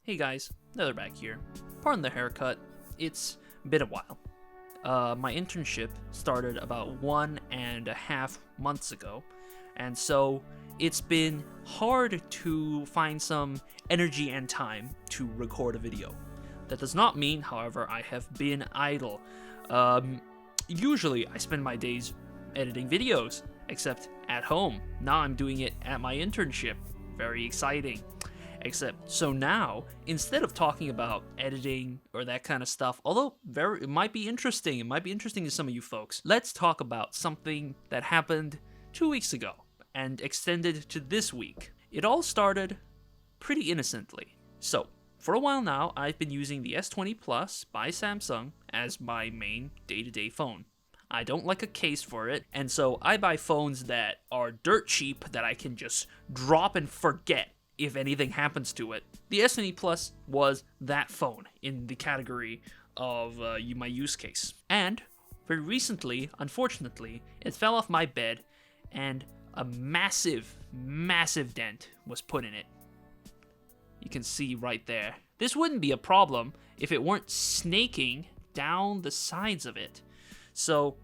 Hey guys, Neatherback here. Pardon the haircut, it's been a while. My internship started about 1.5 months ago, and so it's been hard to find some energy and time to record a video. That does not mean, however, I have been idle. Usually I spend my days editing videos, except at home. Now I'm doing it at my internship. Very exciting. So now, instead of talking about editing or that kind of stuff, although it might be interesting to some of you folks, let's talk about something that happened 2 weeks ago and extended to this week. It all started pretty innocently. So, for a while now, I've been using the S22 Plus by Samsung as my main day-to-day phone. I don't like a case for it, and so I buy phones that are dirt cheap that I can just drop and forget if anything happens to it. The S22 Plus was that phone in the category of my use case. And very recently, unfortunately, it fell off my bed and a massive dent was put in it. You can see right there. This wouldn't be a problem if it weren't snaking down the sides of it. So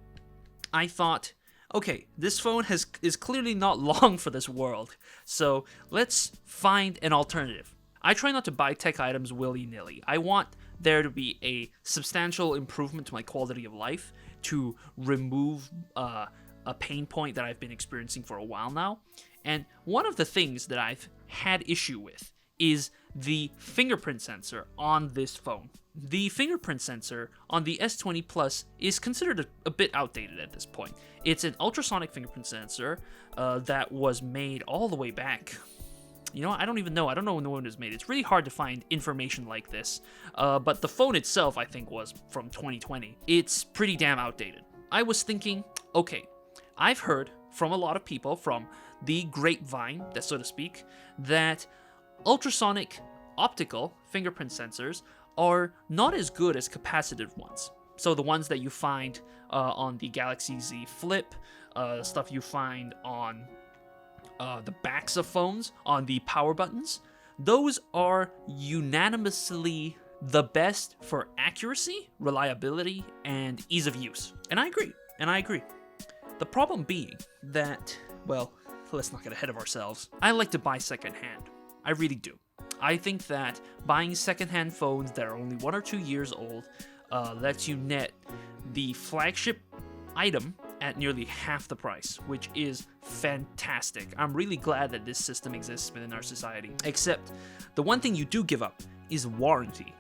I thought, okay, this phone is clearly not long for this world, so let's find an alternative. I try not to buy tech items willy-nilly. I want there to be a substantial improvement to my quality of life to remove a pain point that I've been experiencing for a while now. And one of the things that I've had issue with is the fingerprint sensor on this phone. The fingerprint sensor on the S22 Plus is considered a bit outdated at this point. It's an ultrasonic fingerprint sensor that was made all the way back. You know, I don't know when it was made. It's really hard to find information like this. But the phone itself, I think, was from 2020. It's pretty damn outdated. I was thinking, okay, I've heard from a lot of people, from the grapevine, so to speak, that ultrasonic optical fingerprint sensors are not as good as capacitive ones. So the ones that you find on the Galaxy Z Flip, stuff you find on the backs of phones, on the power buttons, those are unanimously the best for accuracy, reliability, and ease of use. And I agree. The problem being that, well, let's not get ahead of ourselves. I like to buy secondhand. I really do. I think that buying secondhand phones that are only 1 or 2 years old lets you net the flagship item at nearly half the price, which is fantastic. I'm really glad that this system exists within our society. Except, the one thing you do give up is warranty.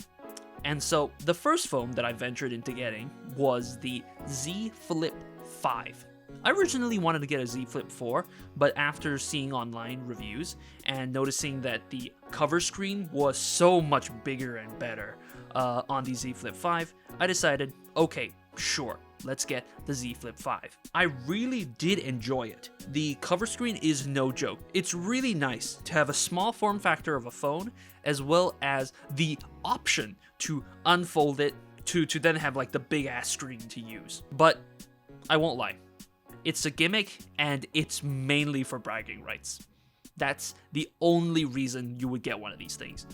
And so, the first phone that I ventured into getting was the Z Flip 5. I originally wanted to get a Z Flip 4, but after seeing online reviews and noticing that the cover screen was so much bigger and better on the Z Flip 5, I decided, okay, sure, let's get the Z Flip 5. I really did enjoy it. The cover screen is no joke. It's really nice to have a small form factor of a phone, as well as the option to unfold it to then have like the big ass screen to use. But I won't lie. It's a gimmick, and it's mainly for bragging rights. That's the only reason you would get one of these things,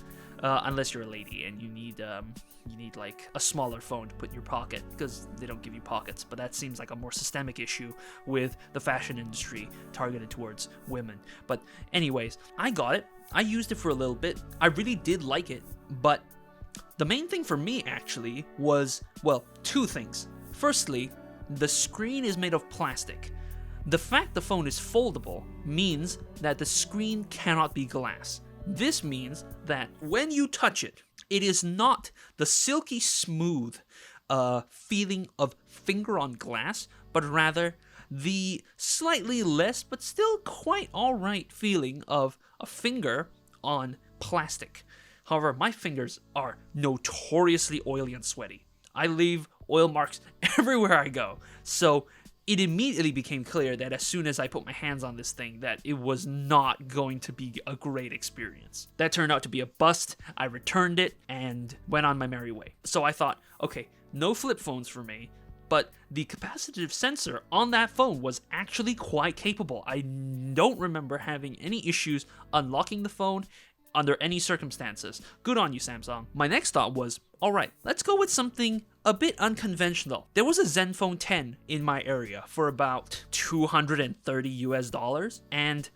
unless you're a lady and you need like a smaller phone to put in your pocket, because they don't give you pockets. But that seems like a more systemic issue with the fashion industry targeted towards women. But anyways, I got it. I used it for a little bit. I really did like it, but the main thing for me actually was, well, two things. Firstly, the screen is made of plastic. The fact the phone is foldable means that the screen cannot be glass. This means that when you touch it, it is not the silky smooth feeling of finger on glass, but rather the slightly less but still quite alright feeling of a finger on plastic. However, my fingers are notoriously oily and sweaty. I leave oil marks everywhere I go. So it immediately became clear that as soon as I put my hands on this thing, that it was not going to be a great experience. That turned out to be a bust. I returned it and went on my merry way. So I thought, okay, no flip phones for me, but the capacitive sensor on that phone was actually quite capable. I don't remember having any issues unlocking the phone under any circumstances. Good on you, Samsung. My next thought was, alright, let's go with something a bit unconventional. There was a Zenfone 10 in my area for about $230 and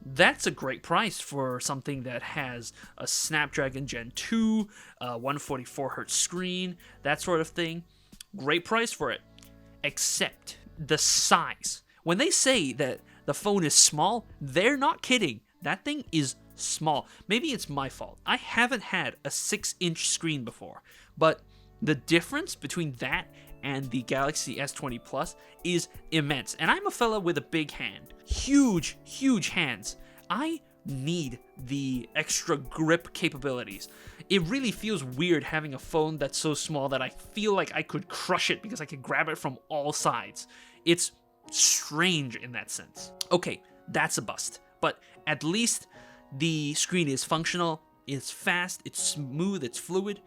that's a great price for something that has a Snapdragon Gen 2, 144Hz screen, that sort of thing. Great price for it. Except the size. When they say that the phone is small, they're not kidding. That thing is small. Maybe it's my fault. I haven't had a 6-inch screen before, but the difference between that and the Galaxy S22 Plus is immense. And I'm a fella with a big hand. Huge, huge hands. I need the extra grip capabilities. It really feels weird having a phone that's so small that I feel like I could crush it because I can grab it from all sides. It's strange in that sense. Okay, that's a bust. But at least the screen is functional, it's fast, it's smooth, it's fluid.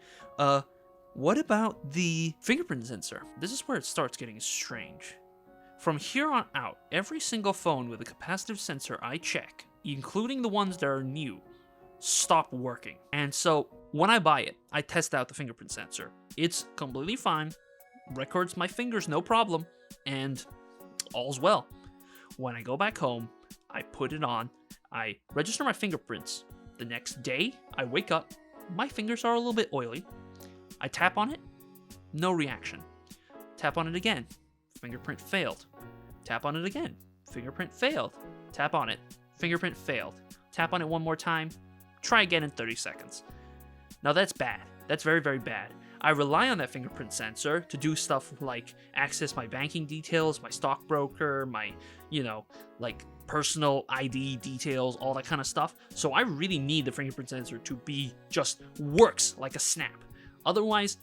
What about the fingerprint sensor? This is where it starts getting strange. From here on out, every single phone with a capacitive sensor I check, including the ones that are new, stop working. And so when I buy it, I test out the fingerprint sensor. It's completely fine, records my fingers no problem, and all's well. When I go back home, I put it on, I register my fingerprints. The next day, I wake up, my fingers are a little bit oily. I tap on it, no reaction. Tap on it again, fingerprint failed. Tap on it again, fingerprint failed. Tap on it, fingerprint failed. Tap on it one more time, try again in 30 seconds. Now that's bad. That's very, very bad. I rely on that fingerprint sensor to do stuff like access my banking details, my stockbroker, my, like personal ID details, all that kind of stuff. So I really need the fingerprint sensor to be just works like a snap. Otherwise,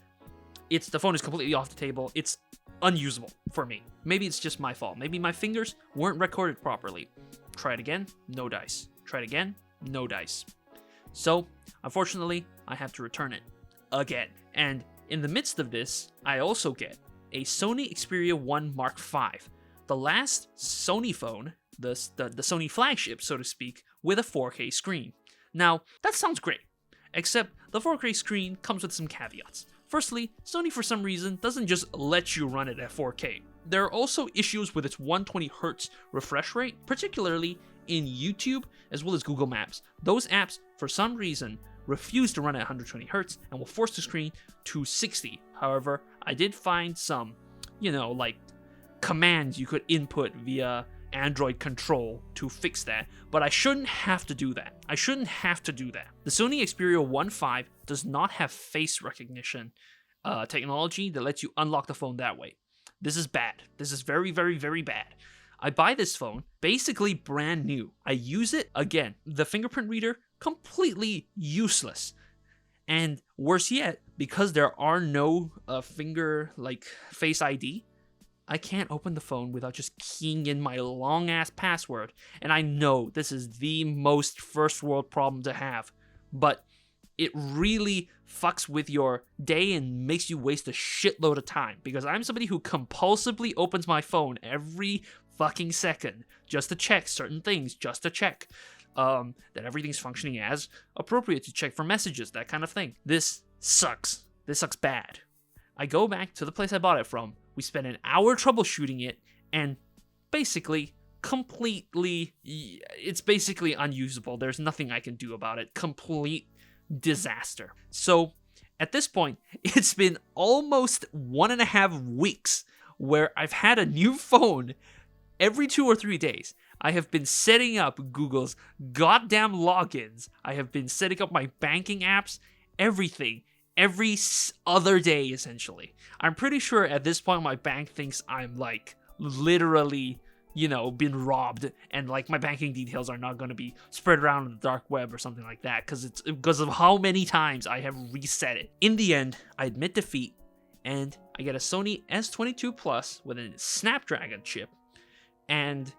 the phone is completely off the table. It's unusable for me. Maybe it's just my fault. Maybe my fingers weren't recorded properly. Try it again, no dice. Try it again, no dice. So, unfortunately, I have to return it again. And in the midst of this, I also get a Sony Xperia 1 Mark V, the last Sony phone, the Sony flagship, so to speak, with a 4K screen. Now, that sounds great, except the 4K screen comes with some caveats. Firstly, Sony for some reason doesn't just let you run it at 4K. There are also issues with its 120Hz refresh rate, particularly in YouTube as well as Google Maps. Those apps, for some reason, refuse to run at 120Hz and will force the screen to 60. However, I did find some, like commands you could input via Android control to fix that, but I shouldn't have to do that. The Sony Xperia 1 V does not have face recognition technology that lets you unlock the phone that way. This is bad. This is very, very, very bad. I buy this phone basically brand new. I use it, again, the fingerprint reader, completely useless. And worse yet, because there are no Face ID, I can't open the phone without just keying in my long-ass password. And I know this is the most first world problem to have, but it really fucks with your day and makes you waste a shitload of time, because I'm somebody who compulsively opens my phone every fucking second just to check certain things, just to check that everything's functioning as appropriate, to check for messages, that kind of thing. This sucks. This sucks bad. I go back to the place I bought it from. We spent an hour troubleshooting it, and basically, it's basically unusable. There's nothing I can do about it. Complete disaster. So, at this point, it's been almost 1.5 weeks where I've had a new phone every 2 or 3 days. I have been setting up Google's goddamn logins. I have been setting up my banking apps, everything, every other day, essentially. I'm pretty sure at this point my bank thinks I'm literally, been robbed, and my banking details are not going to be spread around on the dark web or something like that, because of how many times I have reset it. In the end, I admit defeat, and I get a Sony S22 Plus with a Snapdragon chip and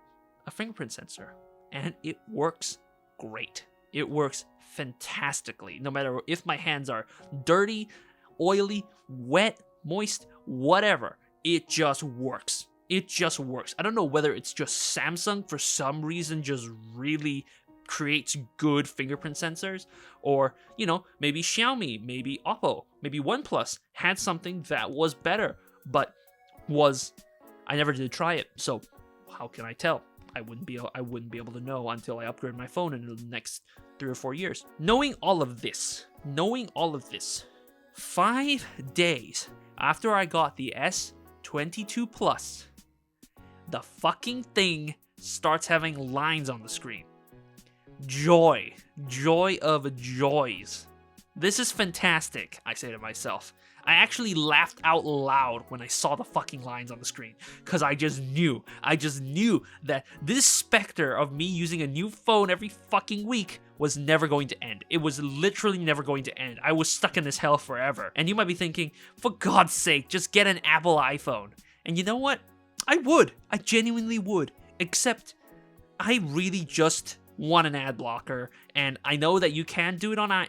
a fingerprint sensor, and it works great. It works fantastically, no matter if my hands are dirty, oily, wet, moist, whatever. It just works. I don't know whether it's just Samsung for some reason just really creates good fingerprint sensors, or, you know, maybe Xiaomi, maybe Oppo, maybe OnePlus had something that was better, but I never did try it, so how can I tell? I wouldn't be able to know until I upgrade my phone in the next 3 or 4 years. Knowing all of this, 5 days after I got the S22 Plus, the fucking thing starts having lines on the screen. Joy of joys. This is fantastic, I say to myself. I actually laughed out loud when I saw the fucking lines on the screen, because I just knew that this specter of me using a new phone every fucking week was never going to end. It was literally never going to end. I was stuck in this hell forever. And you might be thinking, for God's sake, just get an Apple iPhone. And you know what? I genuinely would, except I really just want an ad blocker, and I know that you can do it on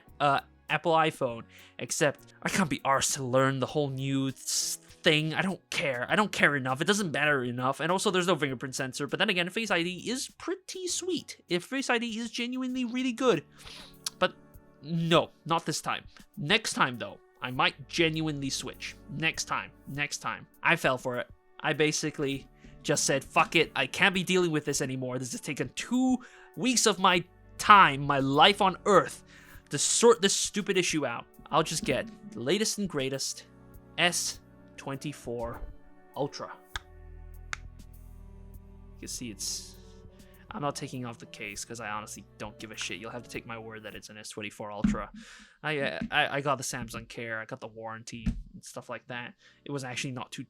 Apple iPhone, except I can't be arsed to learn the whole new thing. I don't care enough. It doesn't matter enough. And also there's no fingerprint sensor, but then again, Face ID is pretty sweet. If Face ID is genuinely really good. But no, not this time. Next time though, I might genuinely switch. Next time. I fell for it. I basically just said, fuck it, I can't be dealing with this anymore. This has taken 2 weeks of my time, my life on Earth, to sort this stupid issue out. I'll just get the latest and greatest S24 Ultra. You can see I'm not taking off the case because I honestly don't give a shit. You'll have to take my word that it's an S24 Ultra. I got the Samsung Care, I got the warranty and stuff like that. It was actually not too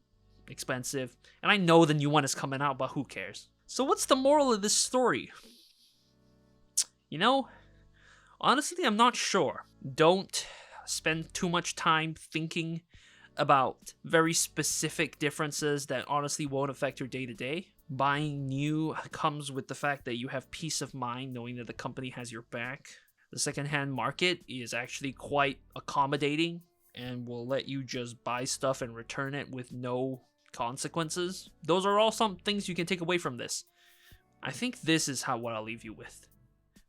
expensive, and I know the new one is coming out, but who cares? So what's the moral of this story? You know, honestly, I'm not sure. Don't spend too much time thinking about very specific differences that honestly won't affect your day-to-day. Buying new comes with the fact that you have peace of mind knowing that the company has your back. The secondhand market is actually quite accommodating and will let you just buy stuff and return it with no consequences. Those are all some things you can take away from this. I think this is what I'll leave you with.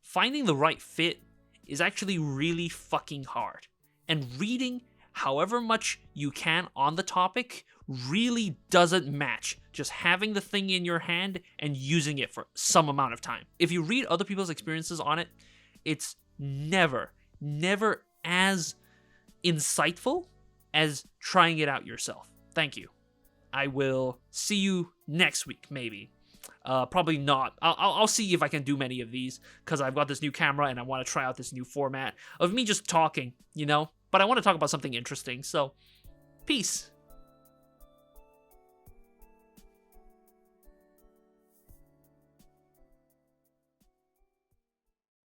Finding the right fit is actually really fucking hard. And reading however much you can on the topic really doesn't match just having the thing in your hand and using it for some amount of time. If you read other people's experiences on it, it's never as insightful as trying it out yourself. Thank you. I will see you next week, maybe. Probably not. I'll see if I can do many of these, because I've got this new camera and I want to try out this new format of me just talking, you know? But I want to talk about something interesting, so peace.